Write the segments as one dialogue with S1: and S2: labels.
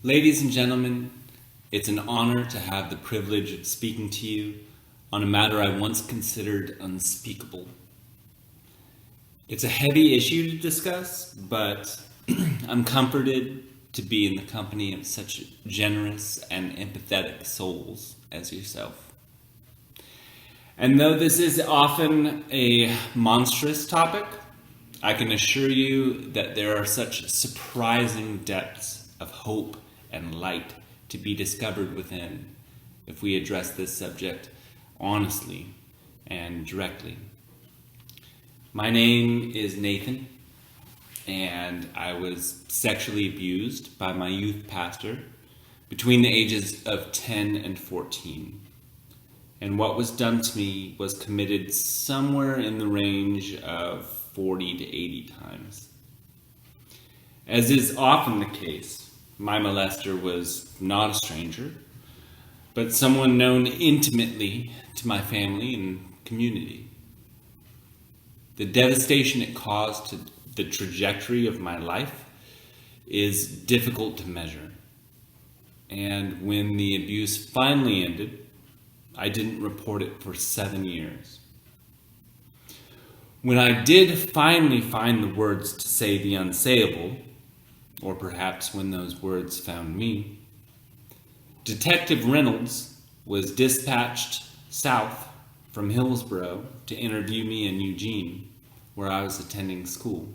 S1: Ladies and gentlemen, it's an honor to have the privilege of speaking to you on a matter I once considered unspeakable. It's a heavy issue to discuss, but I'm comforted to be in the company of such generous and empathetic souls as yourself. And though this is often a monstrous topic, I can assure you that there are such surprising depths of hope and light to be discovered within if we address this subject honestly and directly. My name is Nathan, and I was sexually abused by my youth pastor between the ages of 10 and 14. And what was done to me was committed somewhere in the range of 40 to 80 times. As is often the case, my molester was not a stranger, but someone known intimately to my family and community. The devastation it caused to the trajectory of my life is difficult to measure. And when the abuse finally ended, I didn't report it for 7 years. When I did finally find the words to say the unsayable, or perhaps when those words found me, Detective Reynolds was dispatched south from Hillsborough to interview me in Eugene, where I was attending school.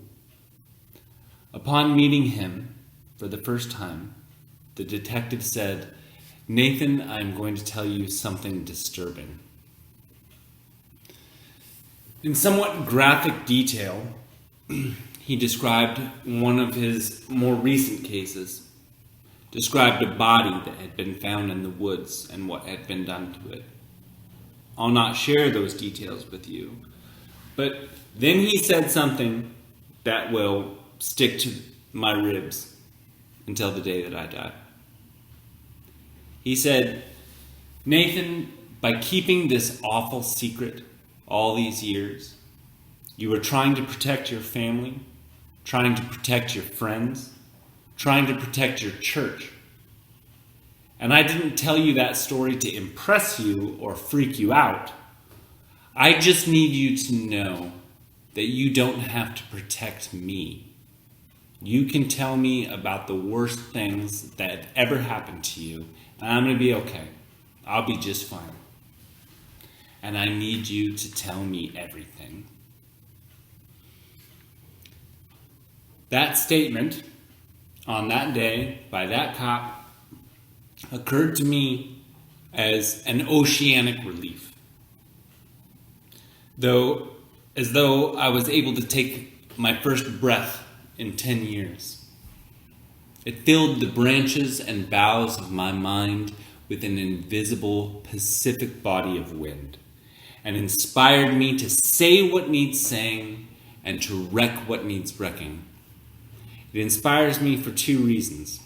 S1: Upon meeting him for the first time, the detective said, "Nathan, I'm going to tell you something disturbing." In somewhat graphic detail, he described one of his more recent cases, described a body that had been found in the woods and what had been done to it. I'll not share those details with you, but then he said something that will stick to my ribs until the day that I die. He said, "Nathan, by keeping this awful secret all these years, you were trying to protect your family, trying to protect your friends, trying to protect your church. And I didn't tell you that story to impress you or freak you out. I just need you to know that you don't have to protect me. You can tell me about the worst things that have ever happened to you, and I'm going to be okay. I'll be just fine. And I need you to tell me everything." That statement on that day by that cop occurred to me as an oceanic relief. As though I was able to take my first breath in 10 years. It filled the branches and boughs of my mind with an invisible Pacific body of wind, and inspired me to say what needs saying and to wreck what needs wrecking. It inspires me for two reasons.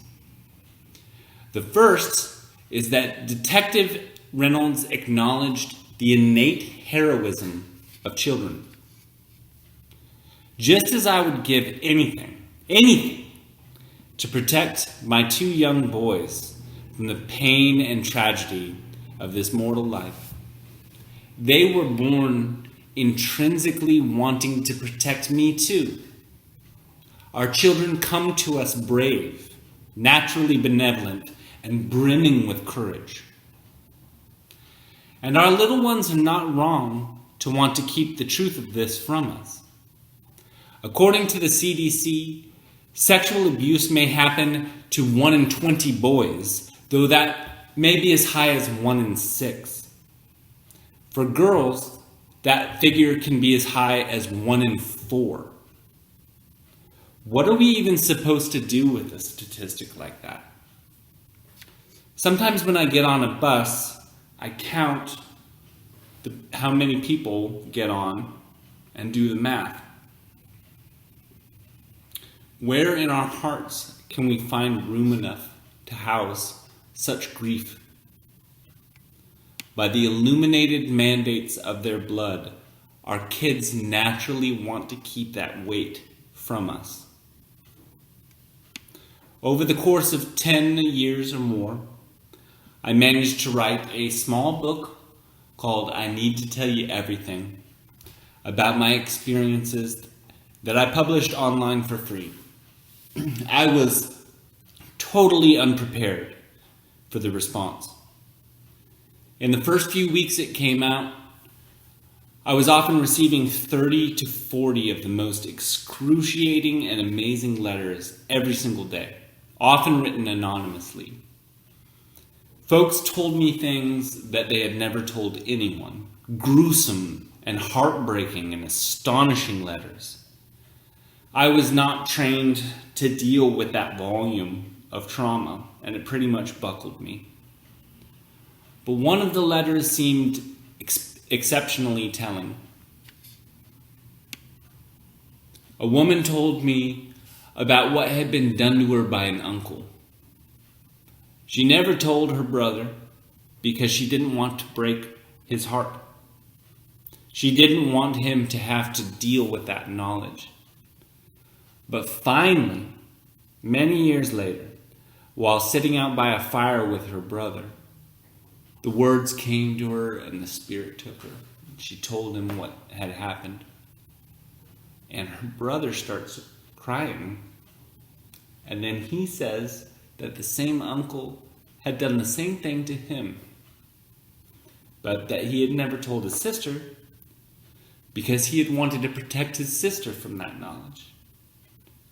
S1: The first is that Detective Reynolds acknowledged the innate heroism of children. Just as I would give anything, to protect my two young boys from the pain and tragedy of this mortal life, they were born intrinsically wanting to protect me too. Our children come to us brave, naturally benevolent, and brimming with courage. And our little ones are not wrong to want to keep the truth of this from us. According to the CDC, sexual abuse may happen to 1 in 20 boys, though that may be as high as 1 in 6. For girls, that figure can be as high as 1 in 4. What are we even supposed to do with a statistic like that? Sometimes when I get on a bus, I count how many people get on and do the math. Where in our hearts can we find room enough to house such grief? By the illuminated mandates of their blood, our kids naturally want to keep that weight from us. Over the course of 10 years or more, I managed to write a small book called I Need to Tell You Everything about my experiences that I published online for free. I was totally unprepared for the response. In the first few weeks it came out, I was often receiving 30 to 40 of the most excruciating and amazing letters every single day, often written anonymously. Folks told me things that they had never told anyone, gruesome and heartbreaking and astonishing letters. I was not trained to deal with that volume of trauma, and it pretty much buckled me. But one of the letters seemed exceptionally telling. A woman told me about what had been done to her by an uncle. She never told her brother because she didn't want to break his heart. She didn't want him to have to deal with that knowledge. But finally, many years later, while sitting out by a fire with her brother, the words came to her and the Spirit took her. She told him what had happened. And her brother starts crying. And then he says that the same uncle had done the same thing to him, but that he had never told his sister because he had wanted to protect his sister from that knowledge.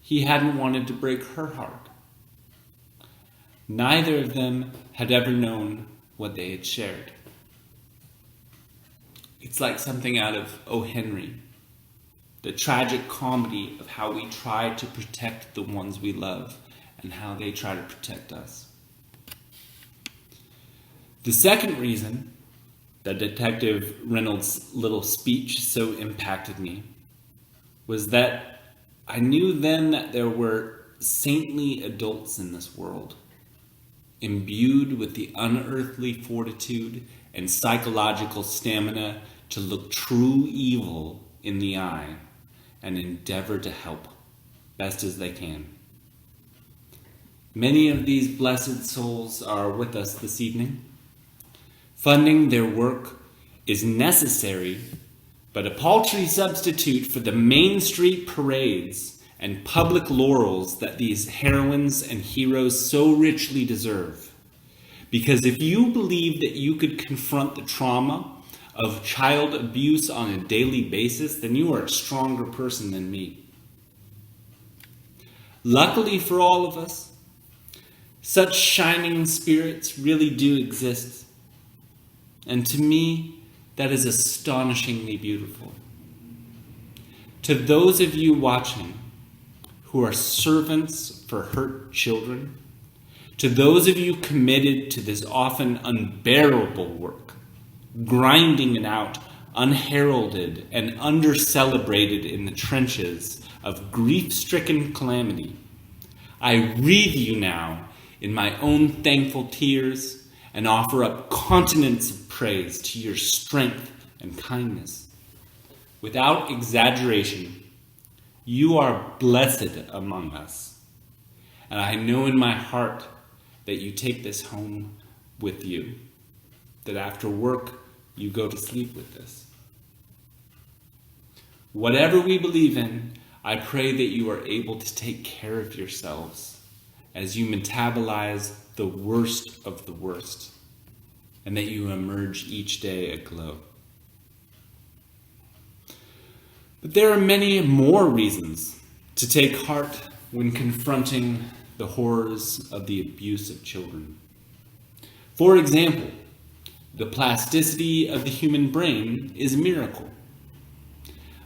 S1: He hadn't wanted to break her heart. Neither of them had ever known what they had shared. It's like something out of O. Henry, the tragic comedy of how we try to protect the ones we love and how they try to protect us. The second reason that Detective Reynolds' little speech so impacted me was that I knew then that there were saintly adults in this world, imbued with the unearthly fortitude and psychological stamina to look true evil in the eye and endeavor to help best as they can. Many of these blessed souls are with us this evening. Funding their work is necessary, but a paltry substitute for the Main Street parades and public laurels that these heroines and heroes so richly deserve. Because if you believe that you could confront the trauma of child abuse on a daily basis, then you are a stronger person than me. Luckily for all of us, such shining spirits really do exist. And to me, that is astonishingly beautiful. To those of you watching who are servants for hurt children, to those of you committed to this often unbearable work, grinding it out unheralded and under-celebrated in the trenches of grief-stricken calamity, I wreathe you now in my own thankful tears and offer up continents of praise to your strength and kindness. Without exaggeration, you are blessed among us. And I know in my heart that you take this home with you, that after work you go to sleep with this. Whatever we believe in, I pray that you are able to take care of yourselves as you metabolize the worst of the worst, and that you emerge each day aglow. But there are many more reasons to take heart when confronting the horrors of the abuse of children. For example, the plasticity of the human brain is a miracle.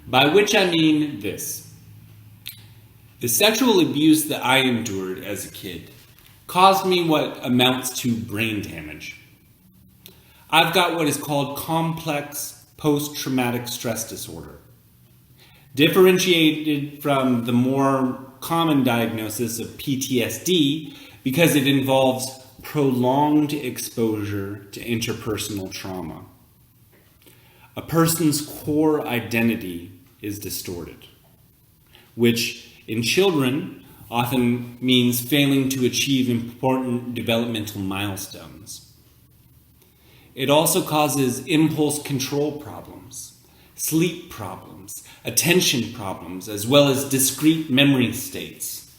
S1: By which I mean this. The sexual abuse that I endured as a kid caused me what amounts to brain damage. I've got what is called complex post-traumatic stress disorder, differentiated from the more common diagnosis of PTSD because it involves prolonged exposure to interpersonal trauma. A person's core identity is distorted, which in children often means failing to achieve important developmental milestones. It also causes impulse control problems, sleep problems, attention problems, as well as discrete memory states.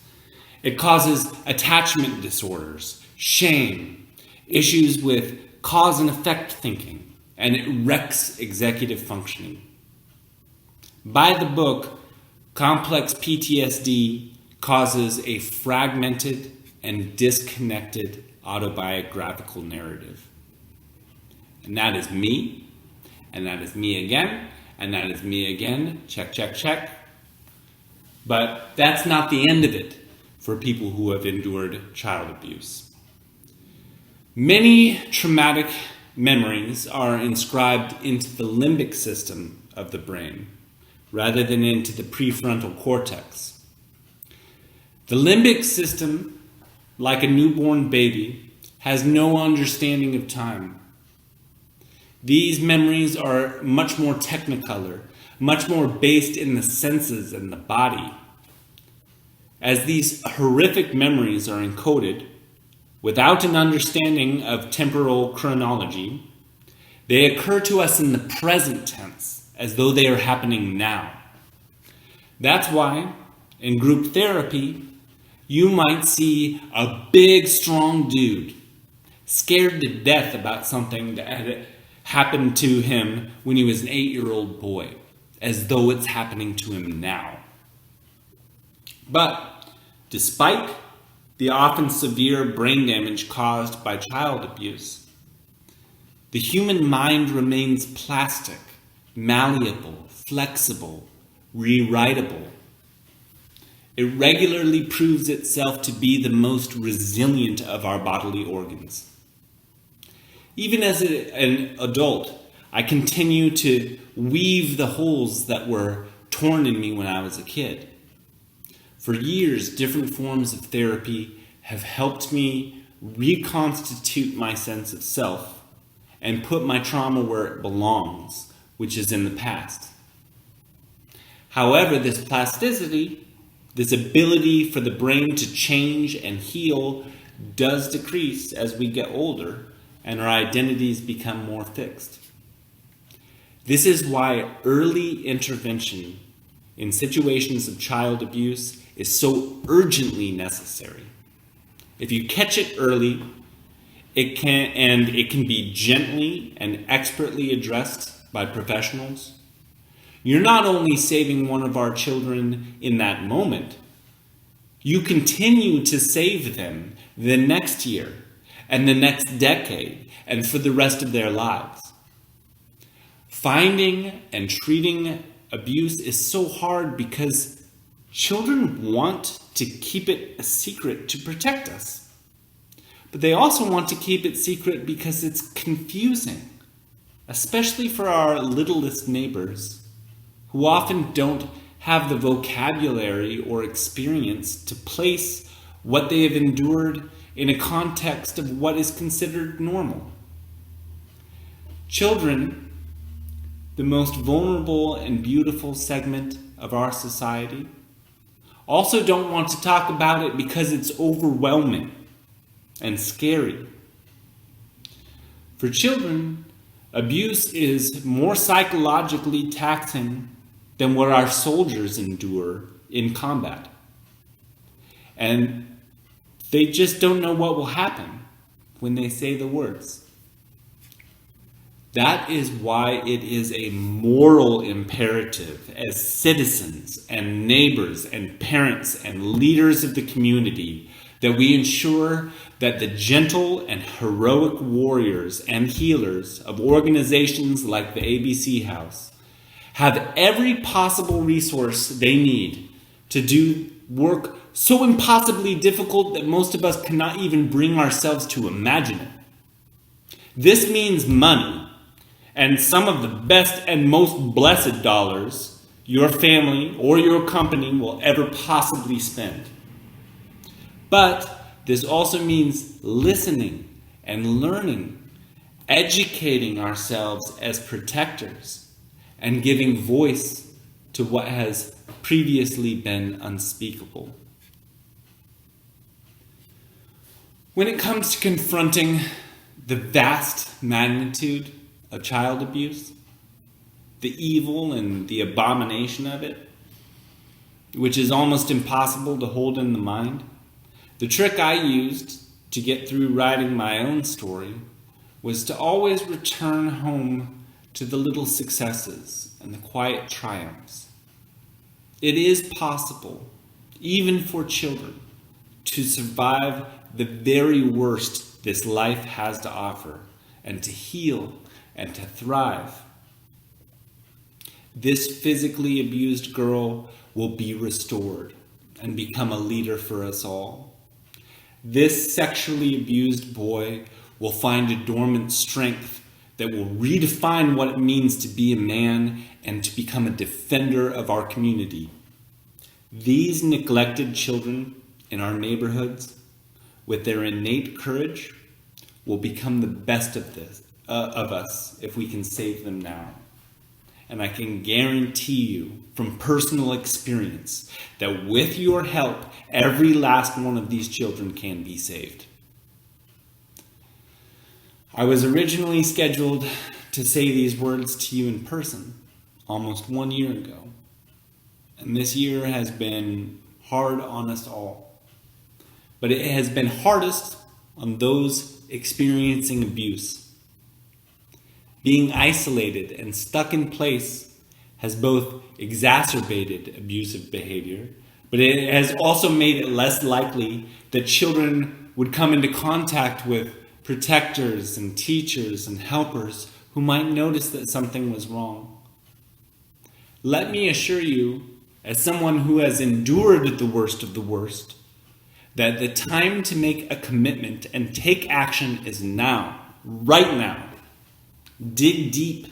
S1: It causes attachment disorders, shame, issues with cause and effect thinking, and it wrecks executive functioning. By the book, complex PTSD causes a fragmented and disconnected autobiographical narrative. And that is me, and that is me again, and that is me again, check, check, check. But that's not the end of it for people who have endured child abuse. Many traumatic memories are inscribed into the limbic system of the brain, rather than into the prefrontal cortex. The limbic system, like a newborn baby, has no understanding of time. These memories are much more technicolor, much more based in the senses and the body. As these horrific memories are encoded, without an understanding of temporal chronology, they occur to us in the present tense, as though they are happening now. That's why, in group therapy, you might see a big, strong dude scared to death about something that had happened to him when he was an 8-year-old boy, as though it's happening to him now. But despite the often severe brain damage caused by child abuse, the human mind remains plastic, malleable, flexible, rewritable. It regularly proves itself to be the most resilient of our bodily organs. Even as an adult, I continue to weave the holes that were torn in me when I was a kid. For years, different forms of therapy have helped me reconstitute my sense of self and put my trauma where it belongs, which is in the past. However, this plasticity, this ability for the brain to change and heal, does decrease as we get older and our identities become more fixed. This is why early intervention in situations of child abuse is so urgently necessary. If you catch it early, it can be gently and expertly addressed by professionals. You're not only saving one of our children in that moment, you continue to save them the next year and the next decade and for the rest of their lives. Finding and treating abuse is so hard because children want to keep it a secret to protect us. But they also want to keep it secret because it's confusing, especially for our littlest neighbors, who often don't have the vocabulary or experience to place what they have endured in a context of what is considered normal. Children, the most vulnerable and beautiful segment of our society, also don't want to talk about it because it's overwhelming and scary. For children, abuse is more psychologically taxing than what our soldiers endure in combat. And they just don't know what will happen when they say the words. That is why it is a moral imperative as citizens and neighbors and parents and leaders of the community that we ensure that the gentle and heroic warriors and healers of organizations like the ABC House have every possible resource they need to do work so impossibly difficult that most of us cannot even bring ourselves to imagine it. This means money, and some of the best and most blessed dollars your family or your company will ever possibly spend. But this also means listening and learning, educating ourselves as protectors, and giving voice to what has previously been unspeakable. When it comes to confronting the vast magnitude of child abuse, the evil and the abomination of it, which is almost impossible to hold in the mind, the trick I used to get through writing my own story was to always return home to the little successes and the quiet triumphs. It is possible, even for children, to survive the very worst this life has to offer and to heal and to thrive. This physically abused girl will be restored and become a leader for us all. This sexually abused boy will find a dormant strength that will redefine what it means to be a man and to become a defender of our community. These neglected children in our neighborhoods, with their innate courage, will become the best of us if we can save them now. And I can guarantee you from personal experience that with your help, every last one of these children can be saved. I was originally scheduled to say these words to you in person almost 1 year ago. And this year has been hard on us all. But it has been hardest on those experiencing abuse. Being isolated and stuck in place has both exacerbated abusive behavior, but it has also made it less likely that children would come into contact with protectors and teachers and helpers who might notice that something was wrong. Let me assure you, as someone who has endured the worst of the worst, that the time to make a commitment and take action is now, right now. Dig deep.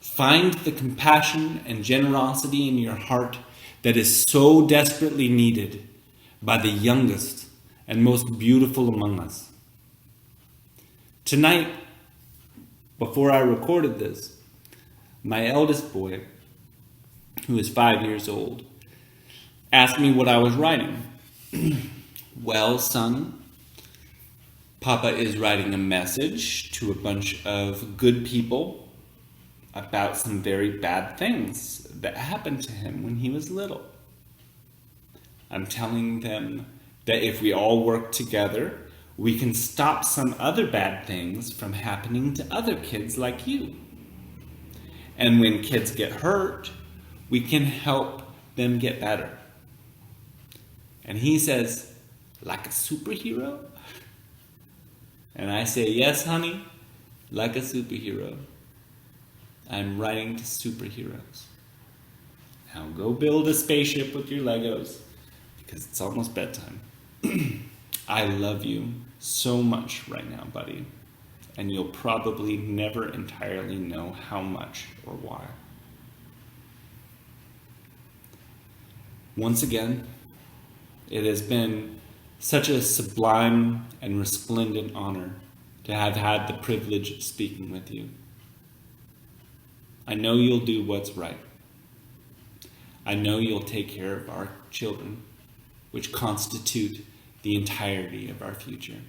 S1: Find the compassion and generosity in your heart that is so desperately needed by the youngest and most beautiful among us. Tonight, before I recorded this, my eldest boy, who is 5 years old, asked me what I was writing. Well, son, Papa is writing a message to a bunch of good people about some very bad things that happened to him when he was little. I'm telling them that if we all work together, we can stop some other bad things from happening to other kids like you. And when kids get hurt, we can help them get better. And he says, like a superhero? And I say, yes, honey, like a superhero. I'm writing to superheroes. Now go build a spaceship with your Legos, because it's almost bedtime. I love you so much right now, buddy. And you'll probably never entirely know how much or why. Once again, it has been such a sublime and resplendent honor to have had the privilege of speaking with you. I know you'll do what's right. I know you'll take care of our children, which constitute the entirety of our future.